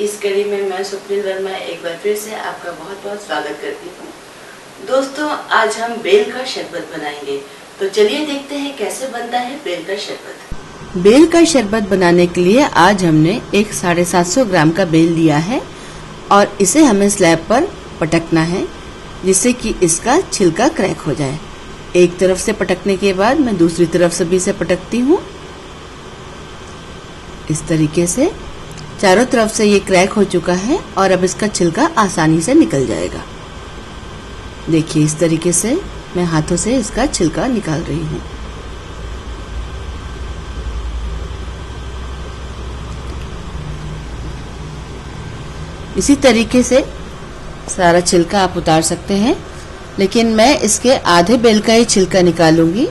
इस कड़ी में मैं स्वप्निल वर्मा एक बार फिर से आपका बहुत बहुत स्वागत करती हूँ। दोस्तों, आज हम बेल का शरबत बनाएंगे, तो चलिए देखते हैं कैसे बनता है बेल का शरबत। बेल का शरबत बनाने के लिए आज हमने एक 750 ग्राम का बेल लिया है और इसे हमें स्लैब पर पटकना है जिससे कि इसका छिलका क्रैक हो जाए। एक तरफ से पटकने के बाद मैं दूसरी तरफ से भी इसे पटकती हूँ। इस तरीके से चारों तरफ से ये क्रैक हो चुका है और अब इसका छिलका आसानी से निकल जाएगा। देखिए, इस तरीके से मैं हाथों से इसका छिलका निकाल रही हूँ। इसी तरीके से सारा छिलका आप उतार सकते हैं, लेकिन मैं इसके आधे बेल का ही छिलका निकालूंगी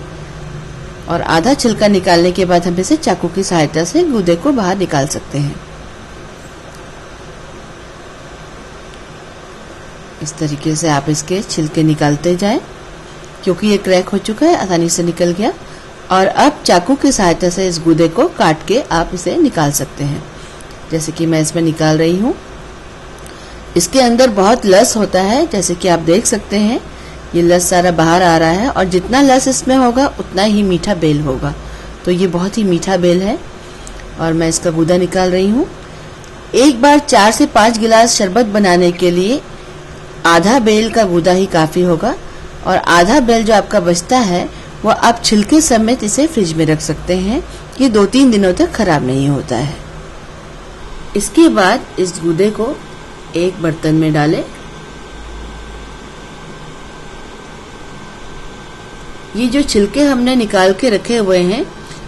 और आधा छिलका निकालने के बाद हम इसे चाकू की सहायता से गूदे को बाहर निकाल सकते हैं। इस तरीके से आप इसके छिलके निकालते जाएं, क्योंकि ये क्रैक हो चुका है, आसानी से निकल गया। और अब चाकू की सहायता से इस गूदे को काट के आप इसे निकाल सकते हैं, जैसे कि मैं इसमें निकाल रही हूँ। इसके अंदर बहुत लस होता है, जैसे कि आप देख सकते हैं ये लस सारा बाहर आ रहा है और जितना लस इसमें होगा उतना ही मीठा बेल होगा। तो ये बहुत ही मीठा बेल है और मैं इसका गूदा निकाल रही हूँ। एक बार 4 से 5 गिलास शरबत बनाने के लिए आधा बेल का गूदा ही काफी होगा और आधा बेल जो आपका बचता है वो आप छिलके समेत इसे फ्रिज में रख सकते हैं। ये 2-3 दिनों तक खराब नहीं होता है। इसके बाद इस गूदे को एक बर्तन में डालें। ये जो छिलके हमने निकाल के रखे हुए हैं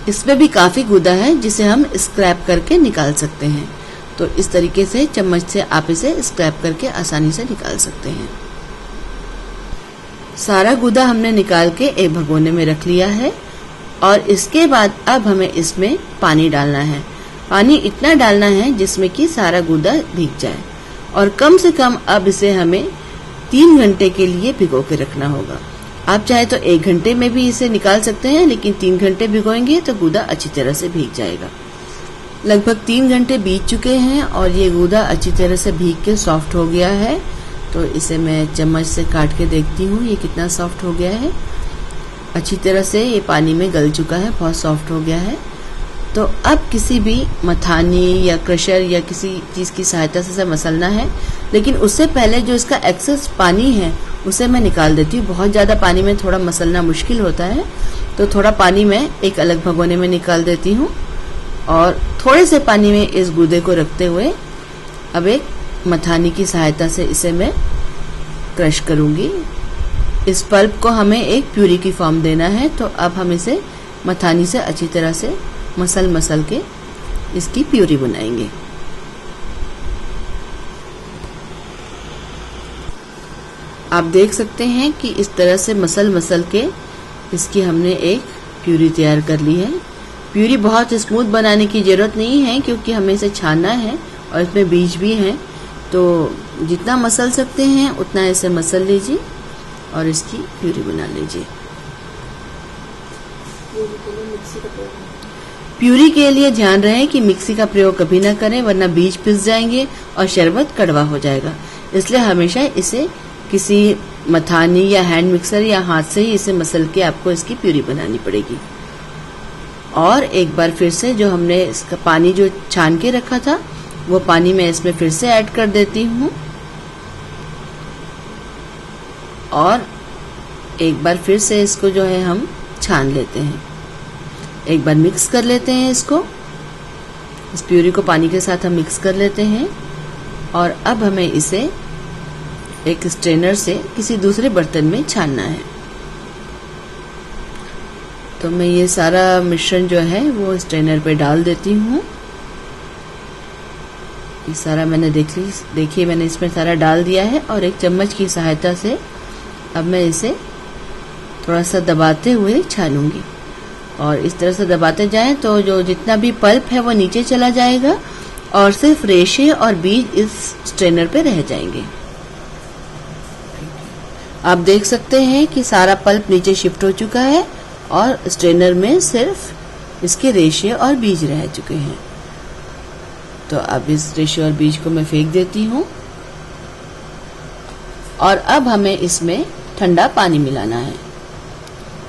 इसमें भी काफी गूदा है जिसे हम स्क्रैप करके निकाल सकते हैं। तो इस तरीके से चम्मच से आप इसे स्क्रैप करके आसानी से निकाल सकते हैं। सारा गूदा हमने निकाल के एक भगोने में रख लिया है और इसके बाद अब हमें इसमें पानी डालना है। पानी इतना डालना है जिसमें कि सारा गूदा भीग जाए और कम से कम अब इसे हमें 3 घंटे के लिए भिगो के रखना होगा। आप चाहे तो 1 घंटे में भी इसे निकाल सकते हैं, लेकिन 3 घंटे भिगोएंगे तो गूदा अच्छी तरह से भीग जाएगा। लगभग 3 घंटे बीत चुके हैं और ये गूदा अच्छी तरह से भीग के सॉफ्ट हो गया है। तो इसे मैं चम्मच से काट के देखती हूँ ये कितना सॉफ्ट हो गया है। अच्छी तरह से ये पानी में गल चुका है, बहुत सॉफ्ट हो गया है। तो अब किसी भी मथानी या क्रशर या किसी चीज की सहायता से इसे मसलना है, लेकिन उससे पहले जो इसका एक्सेस पानी है उसे मैं निकाल देती हूँ। बहुत ज्यादा पानी में थोड़ा मसलना मुश्किल होता है, तो थोड़ा पानी मैं एक अलग भगोने में निकाल देती हूँ और थोड़े से पानी में इस गूदे को रखते हुए अब एक मथानी की सहायता से इसे मैं क्रश करूंगी। इस पल्प को हमें एक प्यूरी की फॉर्म देना है, तो अब हम इसे मथानी से अच्छी तरह से मसल के इसकी प्यूरी बनाएंगे। आप देख सकते हैं कि इस तरह से मसल के इसकी हमने एक प्यूरी तैयार कर ली है। प्यूरी बहुत स्मूथ बनाने की जरूरत नहीं है, क्योंकि हमें इसे छानना है और इसमें बीज भी हैं। तो जितना मसल सकते हैं उतना इसे मसल लीजिए और इसकी प्यूरी बना लीजिए। प्यूरी के लिए ध्यान रहे कि मिक्सी का प्रयोग कभी न करें, वरना बीज पिस जाएंगे और शरबत कड़वा हो जाएगा। इसलिए हमेशा इसे किसी मथानी या हैंड मिक्सर या हाथ से ही इसे मसल के आपको इसकी प्यूरी बनानी पड़ेगी। और एक बार फिर से जो हमने इसका पानी जो छान के रखा था वो पानी मैं इसमें फिर से ऐड कर देती हूँ और एक बार फिर से इसको जो है हम छान लेते हैं। एक बार मिक्स कर लेते हैं इसको, इस प्यूरी को पानी के साथ हम मिक्स कर लेते हैं और अब हमें इसे एक स्ट्रेनर से किसी दूसरे बर्तन में छानना है। तो मैं ये सारा मिश्रण जो है वो स्ट्रेनर पे डाल देती हूँ। ये सारा मैंने देखिए मैंने इसमें सारा डाल दिया है और एक चम्मच की सहायता से अब मैं इसे थोड़ा सा दबाते हुए छानूंगी और इस तरह से दबाते जाएं तो जो जितना भी पल्प है वो नीचे चला जाएगा और सिर्फ रेशे और बीज इस स्ट्रेनर पे रह जाएंगे। आप देख सकते हैं कि सारा पल्प नीचे शिफ्ट हो चुका है और स्ट्रेनर में सिर्फ इसके रेशे और बीज रह चुके हैं। तो अब इस रेशो और बीज को मैं फेंक देती हूँ। और अब हमें इसमें ठंडा पानी मिलाना है।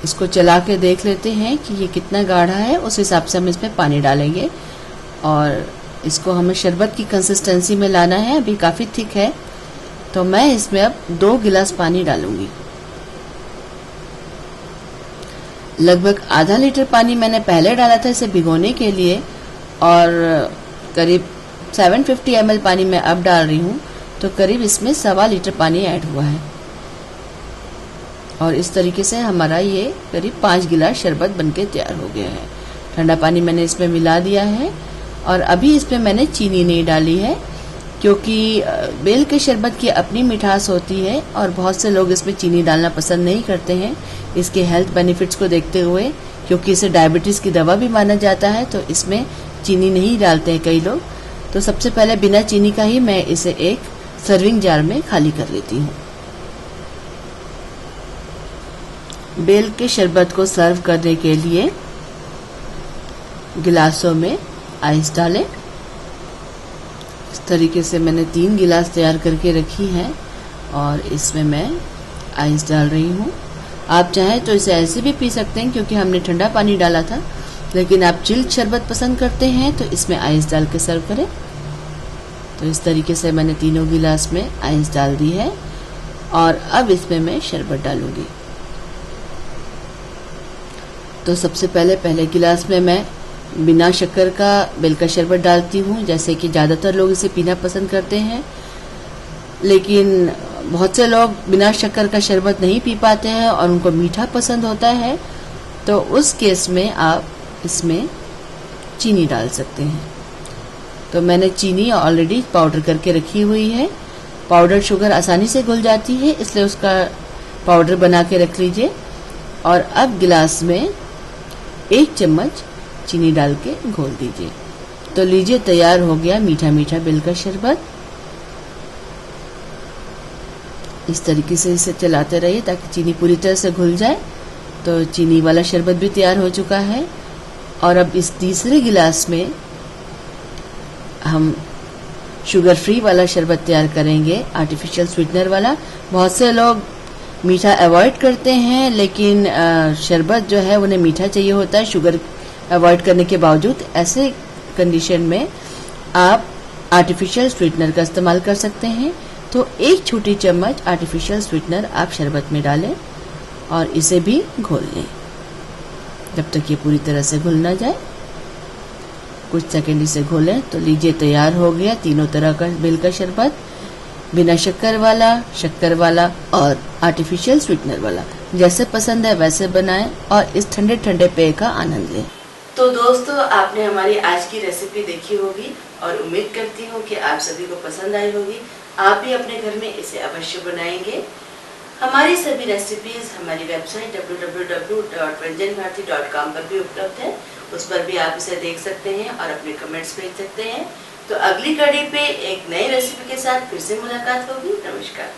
इसको चला के देख लेते हैं कि ये कितना गाढ़ा है, उस हिसाब से हम इसमें पानी डालेंगे। और इसको हमें शरबत की कंसिस्टेंसी में लाना है। अभी काफ़ी थिक है, तो मैं इसमें अब 2 गिलास पानी डालूंगी। लगभग आधा लीटर पानी मैंने पहले डाला था इसे भिगोने के लिए, और करीब 750 ml पानी मैं अब डाल रही हूँ, तो करीब इसमें 1.25 लीटर पानी ऐड हुआ है। और इस तरीके से हमारा ये करीब 5 गिलास शरबत बनके तैयार हो गया है। ठंडा पानी मैंने इसमें मिला दिया है, और अभी इसमें मैंने चीनी नहीं डाली है, क्योंकि बेल के शरबत की अपनी मिठास होती है और बहुत से लोग इसमें चीनी डालना पसंद नहीं करते हैं इसके हेल्थ बेनिफिट्स को देखते हुए, क्योंकि इसे डायबिटीज़ की दवा भी माना जाता है, तो इसमें चीनी नहीं डालते हैं कई लोग। तो सबसे पहले बिना चीनी का ही मैं इसे एक सर्विंग जार में खाली कर लेती हूँ। बेल के शरबत को सर्व करने के लिए गिलासों में आइस डालें। इस तरीके से मैंने 3 गिलास तैयार करके रखी हैं, और इसमें मैं आइस डाल रही हूँ। आप चाहें तो इसे ऐसे भी पी सकते हैं, क्योंकि हमने ठंडा पानी डाला था, लेकिन आप चिल्ड शरबत पसंद करते हैं तो इसमें आइस डाल के सर्व करें। तो इस तरीके से मैंने तीनों गिलास में आइस डाल दी है, और अब इसमें मैं शरबत डालूंगी। तो सबसे पहले गिलास में मैं बिना शक्कर का बेल का शरबत डालती हूँ, जैसे कि ज़्यादातर लोग इसे पीना पसंद करते हैं, लेकिन बहुत से लोग बिना शक्कर का शरबत नहीं पी पाते हैं और उनको मीठा पसंद होता है, तो उस केस में आप इसमें चीनी डाल सकते हैं। तो मैंने चीनी ऑलरेडी पाउडर करके रखी हुई है। पाउडर शुगर आसानी से घुल जाती है, इसलिए उसका पाउडर बना के रख लीजिए। और अब गिलास में 1 चम्मच चीनी डाल के घोल दीजिए। तो लीजिए, तैयार हो गया मीठा मीठा बेल का शरबत। इस तरीके से इसे चलाते रहिए ताकि चीनी पूरी तरह से घुल जाए। तो चीनी वाला शरबत भी तैयार हो चुका है। और अब इस तीसरे गिलास में हम शुगर फ्री वाला शरबत तैयार करेंगे, आर्टिफिशियल स्वीटनर वाला। बहुत से लोग मीठा अवॉइड करते हैं, लेकिन शरबत जो है उन्हें मीठा चाहिए होता है शुगर अवॉइड करने के बावजूद। ऐसे कंडीशन में आप आर्टिफिशियल स्वीटनर का इस्तेमाल कर सकते हैं। तो 1 छोटी चम्मच आर्टिफिशियल स्वीटनर आप शरबत में डालें और इसे भी घोल लें जब तक ये पूरी तरह से घुल ना जाए। कुछ सेकंड इसे घोलें। तो लीजिए, तैयार हो गया तीनों तरह का बेल का शरबत, बिना शक्कर वाला और आर्टिफिशियल स्वीटनर वाला। जैसे पसंद है वैसे बनाएं और इस ठंडे ठंडे पेय का आनंद लें। तो दोस्तों, आपने हमारी आज की रेसिपी देखी होगी और उम्मीद करती हूँ कि आप सभी को पसंद आई होगी। आप भी अपने घर में इसे अवश्य बनाएंगे। हमारी सभी रेसिपीज हमारी वेबसाइट www.vyanjanbharati.com पर भी उपलब्ध है। उस पर भी आप इसे देख सकते हैं और अपने कमेंट्स भेज सकते हैं। तो अगली कड़ी पे एक नई रेसिपी के साथ फिर से मुलाकात होगी। नमस्कार।